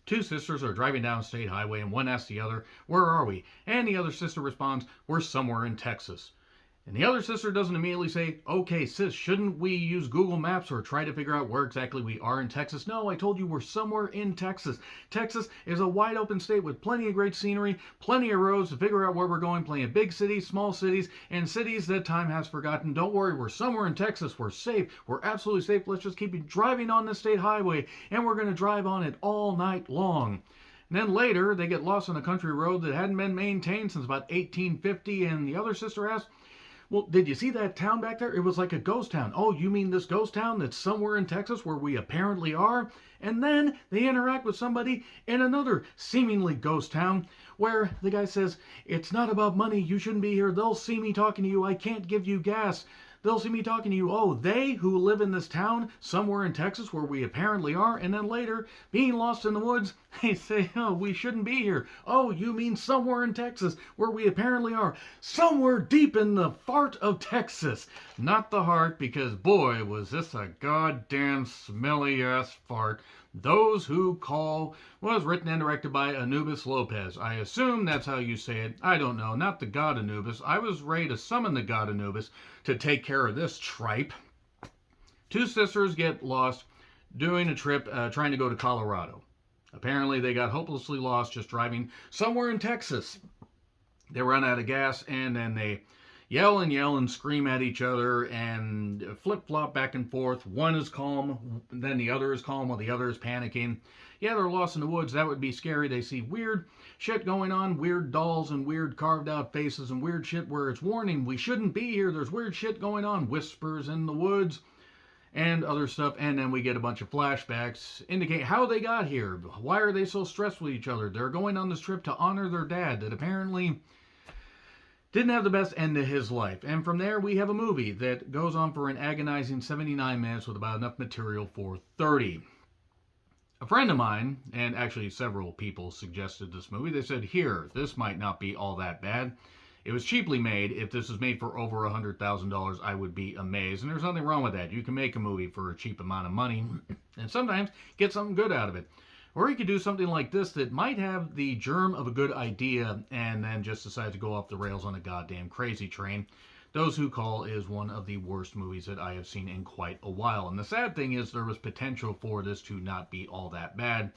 Two sisters are driving down a state highway, and one asks the other, "Where are we?" And the other sister responds, "We're somewhere in Texas." And the other sister doesn't immediately say, "Okay, sis, shouldn't we use Google Maps or try to figure out where exactly we are in Texas?" No, I told you we're somewhere in Texas. Texas is a wide open state with plenty of great scenery, plenty of roads to figure out where we're going, plenty of big cities, small cities, and cities that time has forgotten. Don't worry, we're somewhere in Texas. We're safe. We're absolutely safe. Let's just keep driving on the state highway, and we're going to drive on it all night long. And then later, they get lost on a country road that hadn't been maintained since about 1850, and the other sister asks, "Well, did you see that town back there? It was like a ghost town." "Oh, you mean this ghost town that's somewhere in Texas where we apparently are?" And then they interact with somebody in another seemingly ghost town where the guy says, "It's not about money. You shouldn't be here. They'll see me talking to you. I can't give you gas. They'll see me talking to you." Oh, they who live in this town somewhere in Texas where we apparently are. And then later, being lost in the woods, they say, "Oh, we shouldn't be here." "Oh, you mean somewhere in Texas where we apparently are." Somewhere deep in the fart of Texas. Not the heart, because boy, was this a goddamn smelly ass fart. Those Who Call was written and directed by Anubis Lopez. I assume that's how you say it. I don't know. Not the god Anubis. I was ready to summon the god Anubis to take care of this tripe. Two sisters get lost doing a trip trying to go to Colorado. Apparently, they got hopelessly lost just driving somewhere in Texas. They run out of gas, and then they yell and scream at each other and flip-flop back and forth. One is calm, then the other is calm while the other is panicking. Yeah, they're lost in the woods. That would be scary. They see weird shit going on, weird dolls and weird carved out faces and weird shit where it's warning, we shouldn't be here. There's weird shit going on. Whispers in the woods and other stuff. And then we get a bunch of flashbacks indicate how they got here. Why are they so stressed with each other? They're going on this trip to honor their dad that apparently didn't have the best end to his life. And from there, we have a movie that goes on for an agonizing 79 minutes with about enough material for 30. A friend of mine, and actually several people, suggested this movie. They said, "Here, this might not be all that bad. It was cheaply made. If this was made for over $100,000, I would be amazed." And there's nothing wrong with that. You can make a movie for a cheap amount of money and sometimes get something good out of it. Or you could do something like this that might have the germ of a good idea and then just decide to go off the rails on a goddamn crazy train. Those Who Call is one of the worst movies that I have seen in quite a while. And the sad thing is there was potential for this to not be all that bad.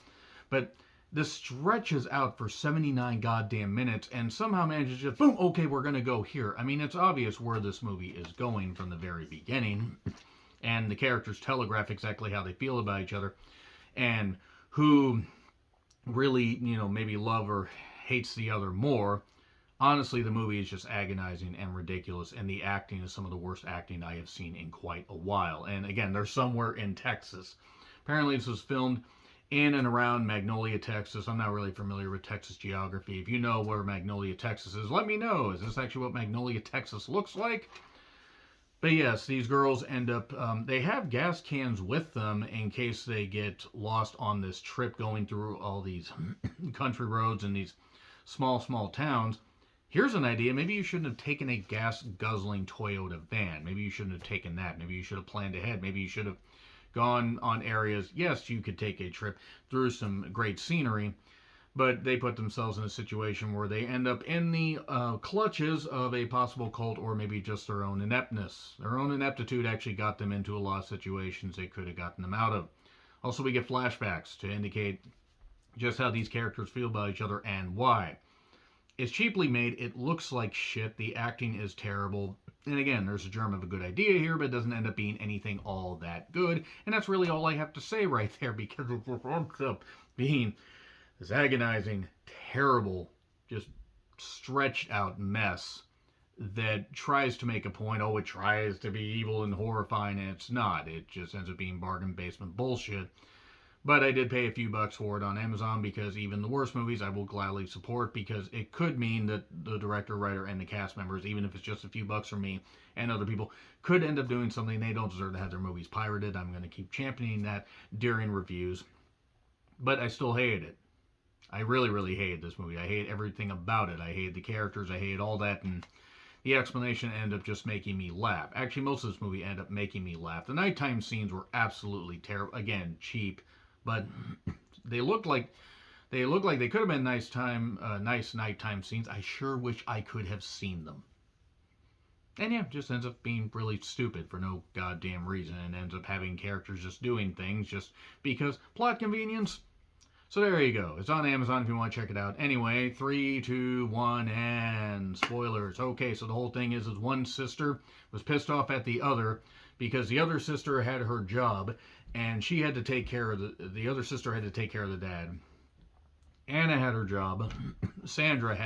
But this stretches out for 79 goddamn minutes and somehow manages to just, boom, okay, we're going to go here. I mean, it's obvious where this movie is going from the very beginning. And the characters telegraph exactly how they feel about each other. And who really, maybe love or hates the other more. Honestly, the movie is just agonizing and ridiculous, and the acting is some of the worst acting I have seen in quite a while. And again, they're somewhere in Texas. Apparently, this was filmed in and around Magnolia, Texas. I'm not really familiar with Texas geography. If you know where Magnolia, Texas is, let me know. Is this actually what Magnolia, Texas looks like? But yes, these girls end up, they have gas cans with them in case they get lost on this trip going through all these country roads and these small towns. Here's an idea. Maybe you shouldn't have taken a gas guzzling Toyota van. Maybe you shouldn't have taken that. Maybe you should have planned ahead. Maybe you should have gone on areas. Yes, you could take a trip through some great scenery, but they put themselves in a situation where they end up in the clutches of a possible cult, or maybe just their own ineptness. Their own ineptitude actually got them into a lot of situations they could have gotten them out of. Also, we get flashbacks to indicate just how these characters feel about each other and why. It's cheaply made. It looks like shit. The acting is terrible. And again, there's a germ of a good idea here, but it doesn't end up being anything all that good. And that's really all I have to say right there, because it just ends up being this agonizing, terrible, just stretched out mess that tries to make a point. Oh, it tries to be evil and horrifying, and it's not. It just ends up being bargain basement bullshit. But I did pay a few bucks for it on Amazon, because even the worst movies I will gladly support, because it could mean that the director, writer, and the cast members, even if it's just a few bucks from me and other people, could end up doing something. They don't deserve to have their movies pirated. I'm going to keep championing that during reviews. But I still hated it. I really, really hated this movie. I hate everything about it. I hate the characters. I hate all that. And the explanation ended up just making me laugh. Actually, most of this movie ended up making me laugh. The nighttime scenes were absolutely terrible. Again, cheap. But they looked like They look like they could have been nice nighttime scenes. I sure wish I could have seen them. And yeah, just ends up being really stupid for no goddamn reason, and ends up having characters just doing things just because plot convenience. So there you go. It's on Amazon if you want to check it out. Anyway, 3, 2, 1, and spoilers. Okay, so the whole thing is one sister was pissed off at the other because the other sister had her job, and she had to take care of the other sister had to take care of the dad. Anna had her job. Sandra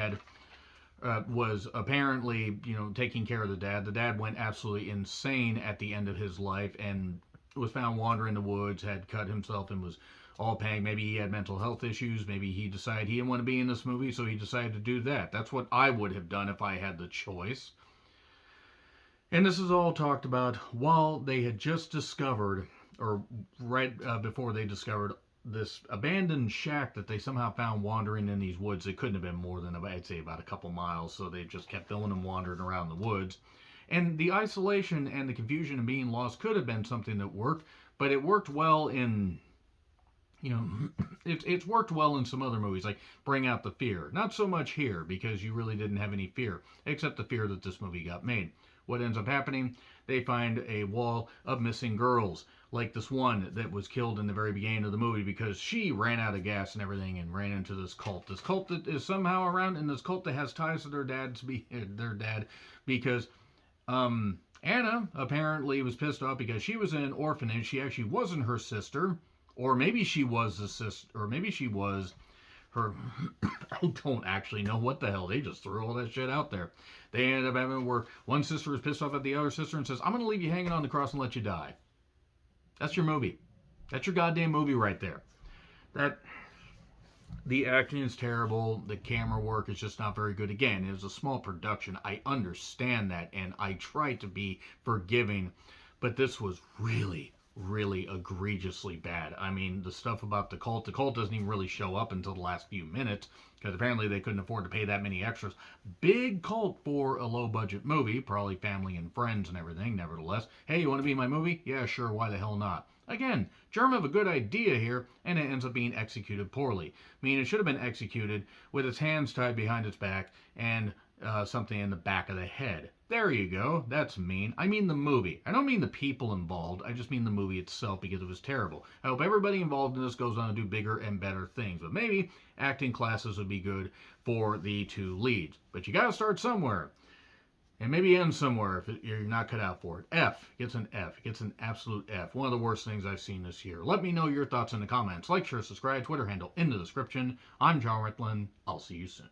was apparently, taking care of the dad. The dad went absolutely insane at the end of his life and was found wandering in the woods, had cut himself, and was all paying. Maybe he had mental health issues. Maybe he decided he didn't want to be in this movie, so he decided to do that. That's what I would have done if I had the choice. And this is all talked about while they had just discovered, or right before they discovered, this abandoned shack that they somehow found wandering in these woods. It couldn't have been more than, I'd say, about a couple miles, so they just kept filming them wandering around the woods. And the isolation and the confusion and being lost could have been something that worked, but it worked well in, it's worked well in some other movies, like Bring Out the Fear. Not so much here, because you really didn't have any fear, except the fear that this movie got made. What ends up happening? They find a wall of missing girls, like this one that was killed in the very beginning of the movie because she ran out of gas and everything and ran into this cult. This cult that is somehow around, and this cult that has ties to their dad because Anna apparently was pissed off because she was in an orphanage. She actually wasn't her sister, or maybe she was the sister, or maybe she was her. I don't actually know what the hell. They just threw all that shit out there. They ended up having where one sister was pissed off at the other sister and says, "I'm going to leave you hanging on the cross and let you die." That's your movie. That's your goddamn movie right there. The acting is terrible. The camera work is just not very good. Again, it was a small production. I understand that, and I try to be forgiving, but this was really, really egregiously bad. I mean, the stuff about the cult doesn't even really show up until the last few minutes, because apparently they couldn't afford to pay that many extras. Big cult for a low-budget movie, probably family and friends and everything, nevertheless. Hey, you want to be in my movie? Yeah, sure, why the hell not? Again, germ of a good idea here, and it ends up being executed poorly. I mean, it should have been executed with its hands tied behind its back and something in the back of the head. There you go. That's mean. I mean the movie. I don't mean the people involved. I just mean the movie itself because it was terrible. I hope everybody involved in this goes on to do bigger and better things. But maybe acting classes would be good for the two leads. But you got to start somewhere. And maybe end somewhere if you're not cut out for it. F gets an F. Gets an absolute F. One of the worst things I've seen this year. Let me know your thoughts in the comments. Like, share, subscribe, Twitter handle in the description. I'm John Ritlin. I'll see you soon.